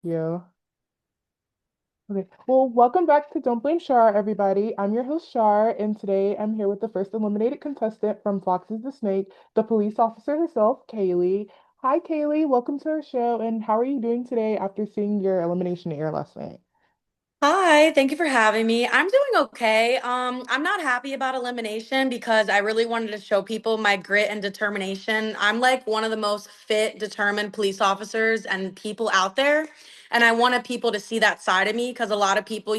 You. Okay. Well, welcome back to Don't Blame Char, everybody. I'm your host, Char, and today I'm here with the first eliminated contestant from Fox's the Snake, the police officer herself, Kaylee. Hi, Kaylee. Welcome to our show. And how are you doing today after seeing your elimination air last night? Hi, thank you for having me. I'm doing okay. I'm not happy about elimination because I really wanted to show people my grit and determination. I'm like one of the most fit, determined police officers and people out there. And I wanted people to see that side of me because a lot of people,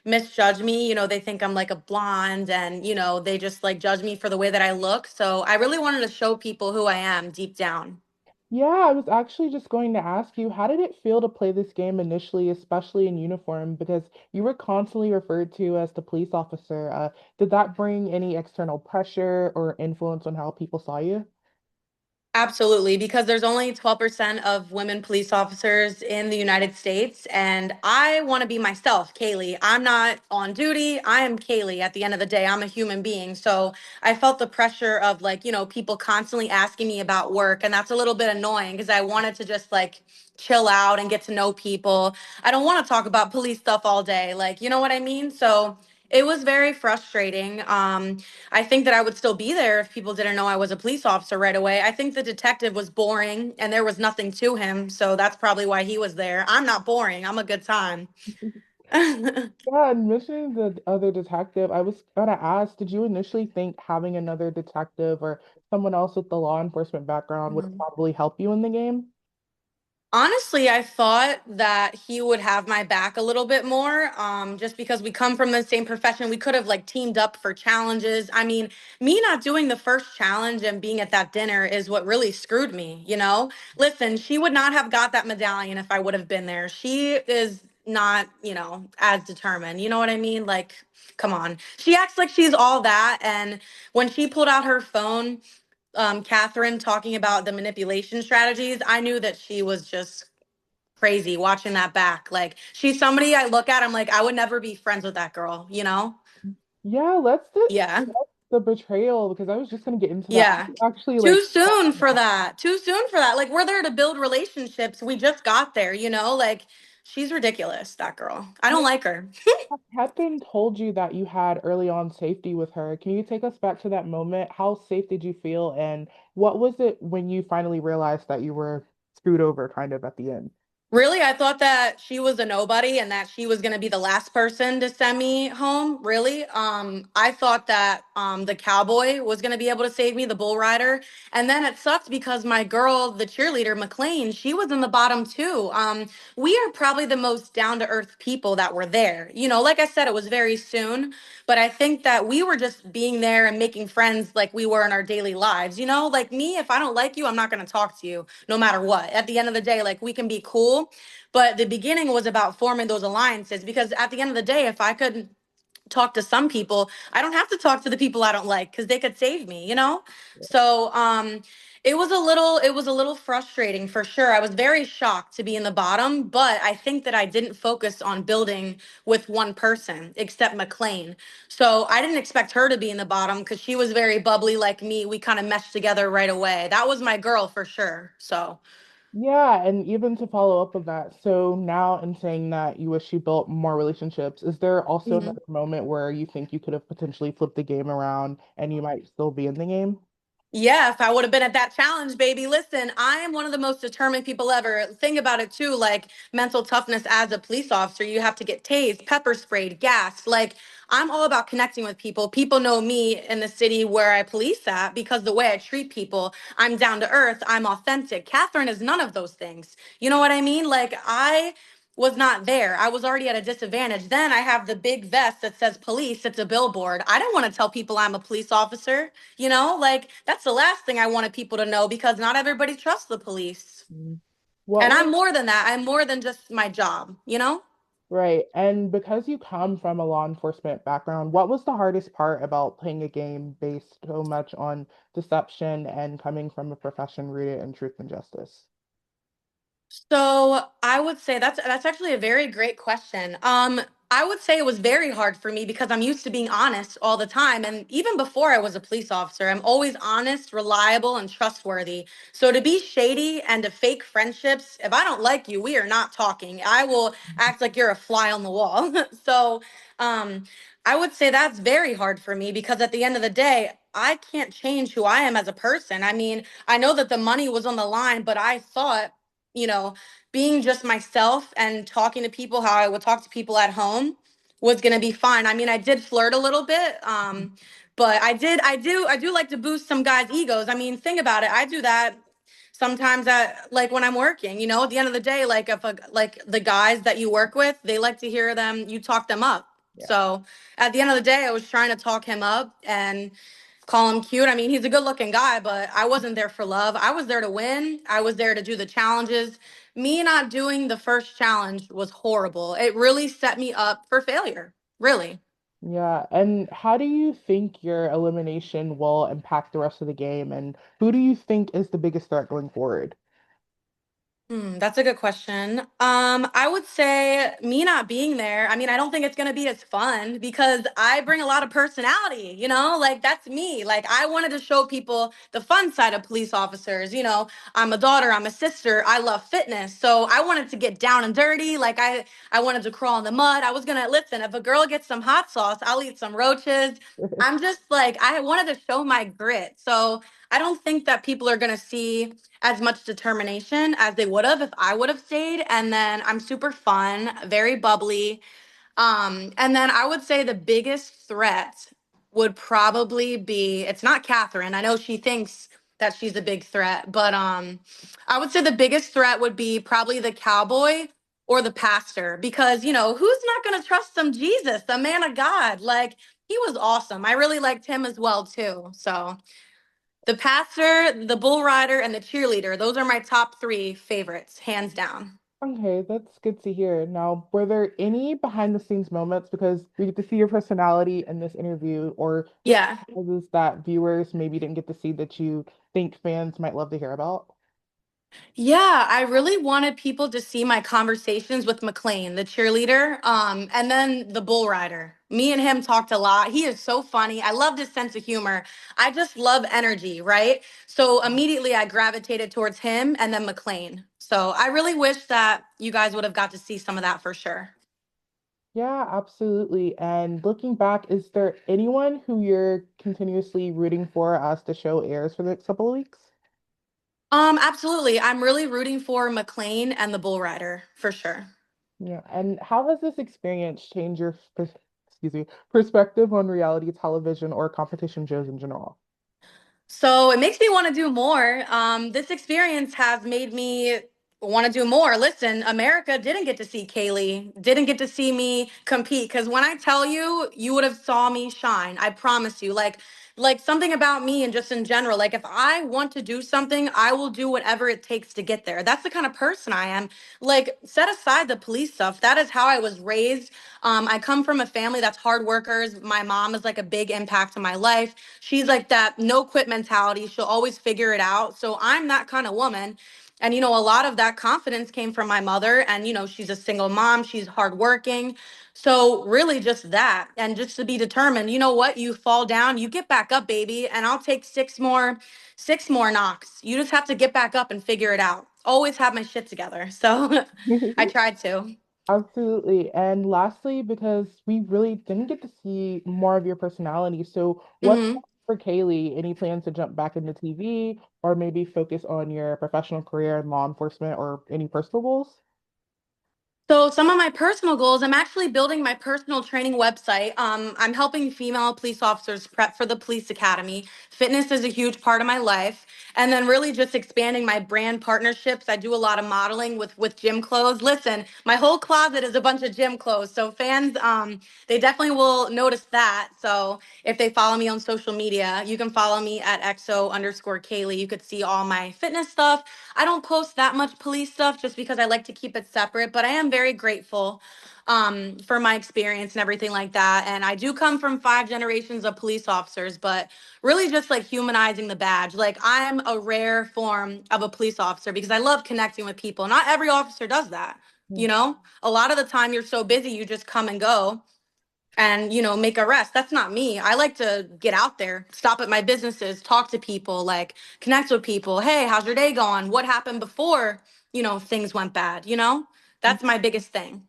misjudge me. They think I'm like a blonde and, they just like judge me for the way that I look. So I really wanted to show people who I am deep down. Yeah, I was actually just going to ask you, how did it feel to play this game initially, especially in uniform? Because you were constantly referred to as the police officer. Did that bring any external pressure or influence on how people saw you? Absolutely, because there's only 12% of women police officers in the United States, and I want to be myself, Kaylee. I'm not on duty. I am Kaylee at the end of the day. I'm a human being. So I felt the pressure of like, people constantly asking me about work, and that's a little bit annoying because I wanted to just like chill out and get to know people. I don't want to talk about police stuff all day. Like, you know what I mean? So it was very frustrating. I think that I would still be there if people didn't know I was a police officer right away. I think the detective was boring and there was nothing to him. So that's probably why he was there. I'm not boring. I'm a good time. Yeah, and mentioning the other detective, I was gonna ask, did you initially think having another detective or someone else with the law enforcement background would Mhm. probably help you in the game? Honestly, I thought that he would have my back a little bit more, just because we come from the same profession. We could have like teamed up for challenges. I mean, me not doing the first challenge and being at that dinner is what really screwed me. Listen, she would not have got that medallion if I would have been there. She is not, as determined. You know what I mean? Like, come on. She acts like she's all that. And when she pulled out her phone, Catherine talking about the manipulation strategies, I knew that she was just crazy watching that back. Like she's somebody I look at, I'm like, I would never be friends with that girl? Yeah, let's Yeah. discuss the betrayal because I was just gonna get into that. Yeah. Actually, like, Too soon for that. Too soon for that. Like we're there to build relationships. We just got there? Like she's ridiculous, that girl. I don't like her. Catherine told you that you had early on safety with her. Can you take us back to that moment? How safe did you feel, and what was it when you finally realized that you were screwed over kind of at the end? Really? I thought that she was a nobody and that she was going to be the last person to send me home. Really? I thought that the cowboy was going to be able to save me, the bull rider. And then it sucked because my girl, the cheerleader, McLean, she was in the bottom too. We are probably the most down to earth people that were there. Like I said, it was very soon, but I think that we were just being there and making friends like we were in our daily lives. Like me, if I don't like you, I'm not going to talk to you no matter what. At the end of the day, like we can be cool, but the beginning was about forming those alliances because at the end of the day, if I could talk to some people, I don't have to talk to the people I don't like because they could save me? So it was a little frustrating for sure. I was very shocked to be in the bottom, but I think that I didn't focus on building with one person except McLean. So I didn't expect her to be in the bottom because she was very bubbly like me. We kind of meshed together right away. That was my girl for sure. So Yeah, and even to follow up with that, so now in saying that you wish you built more relationships, is there also mhm. another moment where you think you could have potentially flipped the game around and you might still be in the game? Yeah, if I would have been at that challenge, baby. Listen, I am one of the most determined people ever. Think about it too, like mental toughness as a police officer. You have to get tased, pepper sprayed, gassed. Like I'm all about connecting with people. People know me in the city where I police at because the way I treat people, I'm down to earth, I'm authentic. Catherine is none of those things. You know what I mean? Like I was not there. I was already at a disadvantage. Then I have the big vest that says police. It's a billboard. I don't want to tell people I'm a police officer. Like that's the last thing I wanted people to know because not everybody trusts the police. Mm. What And was I'm more than that. I'm more than just my job? right? And because you come from a law enforcement background, what was the hardest part about playing a game based so much on deception and coming from a profession rooted in truth and justice? So I would say that's actually a very great question. I would say it was very hard for me because I'm used to being honest all the time. And even before I was a police officer, I'm always honest, reliable, and trustworthy. So to be shady and to fake friendships, if I don't like you, we are not talking. I will act like you're a fly on the wall. So um, I would say that's very hard for me because at the end of the day, I can't change who I am as a person. I mean, I know that the money was on the line, but I thought, you know, being just myself and talking to people how I would talk to people at home was gonna be fine. I mean, I did flirt a little bit, but I do like to boost some guys' egos. I mean, think about it. I do that sometimes at like when I'm working. You know, at the end of the day, like if a, like the guys that you work with, they like to hear them you talk them up. Yeah. So at the end of the day, I was trying to talk him up and call him cute. I mean, he's a good looking guy, but I wasn't there for love. I was there to win. I was there to do the challenges. Me not doing the first challenge was horrible. It really set me up for failure. Really. Yeah. And how do you think your elimination will impact the rest of the game? And who do you think is the biggest threat going forward? That's a good question. I would say me not being there. I mean, I don't think it's gonna be as fun because I bring a lot of personality, like that's me. Like I wanted to show people the fun side of police officers. I'm a daughter, I'm a sister, I love fitness. So I wanted to get down and dirty. Like I wanted to crawl in the mud. I was gonna listen, if a girl gets some hot sauce, I'll eat some roaches. I'm just like I wanted to show my grit. So I don't think that people are gonna see as much determination as they would have if I would have stayed. And then I'm super fun, very bubbly. And then I would say the biggest threat would probably be it's not Catherine. I know she thinks that she's a big threat, but I would say the biggest threat would be probably the cowboy or the pastor because who's not going to trust some Jesus, the man of God? Like he was awesome. I really liked him as well too. So the pastor, the bull rider, and the cheerleader. Those are my top three favorites, hands down. Okay, that's good to hear. Now, were there any behind the scenes moments because we get to see your personality in this interview, or just Yeah. surprises that viewers maybe didn't get to see that you think fans might love to hear about? Yeah, I really wanted people to see my conversations with McLean, the cheerleader, and then the bull rider. Me and him talked a lot. He is so funny. I love his sense of humor. I just love energy, right? So immediately I gravitated towards him and then McLean. So I really wish that you guys would have got to see some of that for sure. Yeah, absolutely. And looking back, is there anyone who you're continuously rooting for as the show airs for the next couple of weeks? Absolutely. I'm really rooting for McLean and the bull rider for sure. Yeah, and how has this experience changed your excuse me, perspective on reality television or competition shows in general? So it makes me want to do more. This experience has made me want to do more. Listen, America didn't get to see Kaylee, didn't get to see me compete. Because when I tell you, you would have saw me shine. I promise you. Like something about me and just in general. Like if I want to do something, I will do whatever it takes to get there. That's the kind of person I am. Like set aside the police stuff. That is how I was raised. I come from a family that's hard workers. My mom is like a big impact in my life. She's like that no quit mentality. She'll always figure it out. So I'm that kind of woman. And, a lot of that confidence came from my mother. And, she's a single mom, she's hardworking. So, really, just that. And just to be determined, you know what? You fall down, you get back up, baby. And I'll take six more knocks. You just have to get back up and figure it out. Always have my shit together. So, I tried to. Absolutely. And lastly, because we really didn't get to see more of your personality, so what's Mhm. next for Kaylee? Any plans to jump back into TV or maybe focus on your professional career in law enforcement or any personal goals? So some of my personal goals, I'm actually building my personal training website. I'm helping female police officers prep for the police academy. Fitness is a huge part of my life. And then really just expanding my brand partnerships. I do a lot of modeling with gym clothes. Listen, my whole closet is a bunch of gym clothes. So fans, they definitely will notice that. So if they follow me on social media, you can follow me at XO_Kaylee. You could see all my fitness stuff. I don't post that much police stuff just because I like to keep it separate, but I am very grateful for my experience and everything like that. And I do come from five generations of police officers, but really just like humanizing the badge. Like I'm a rare form of a police officer because I love connecting with people. Not every officer does that. Yeah. You know, a lot of the time you're so busy, you just come and go and, make a rest. That's not me. I like to get out there, stop at my businesses, talk to people, like connect with people. Hey, how's your day going? What happened before, things went bad, That's my biggest thing.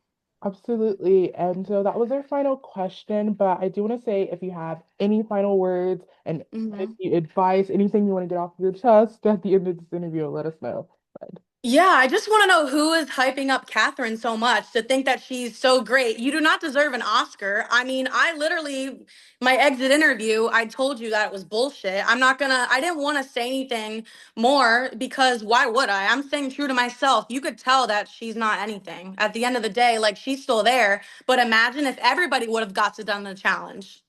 Absolutely. And so that was our final question, but I do want to say if you have any final words and Mhm. any advice, anything you want to get off your chest at the end of this interview, let us know. But Yeah, I just want to know who is hyping up Catherine so much to think that she's so great. You do not deserve an Oscar. I mean, my exit interview, I told you that it was bullshit. I didn't want to say anything more because why would I? I'm staying true to myself. You could tell that she's not anything. At the end of the day, like she's still there. But imagine if everybody would have got to done the challenge.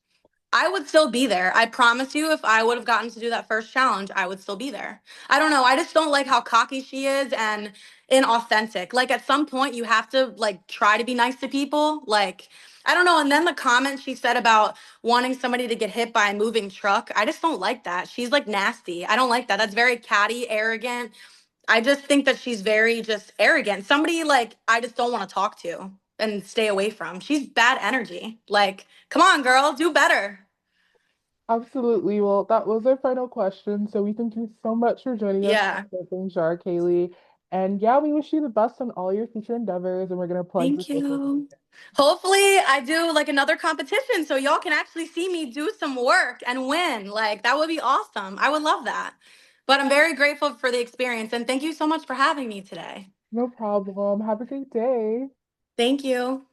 I would still be there. I promise you, if I would have gotten to do that first challenge, I would still be there. I don't know. I just don't like how cocky she is and inauthentic. Like at some point, you have to like try to be nice to people. Like, I don't know. And then the comment she said about wanting somebody to get hit by a moving truck, I just don't like that. She's like nasty. I don't like that. That's very catty, arrogant. I just think that she's very just arrogant. Somebody like I just don't want to talk to and stay away from. She's bad energy. Like, come on, girl, do better. absolutely. Well, that was our final question. So we thank you so much for joining us Yeah. for Jumping Jar, Kaylee. And yeah, we wish you the best on all your future endeavors. And we're going to plug the Thank social media. you. Hopefully, I do like another competition so y'all can actually see me do some work and win. Like, that would be awesome. I would love that. But I'm very grateful for the experience and thank you so much for having me today. No problem. Have a great day. Thank you.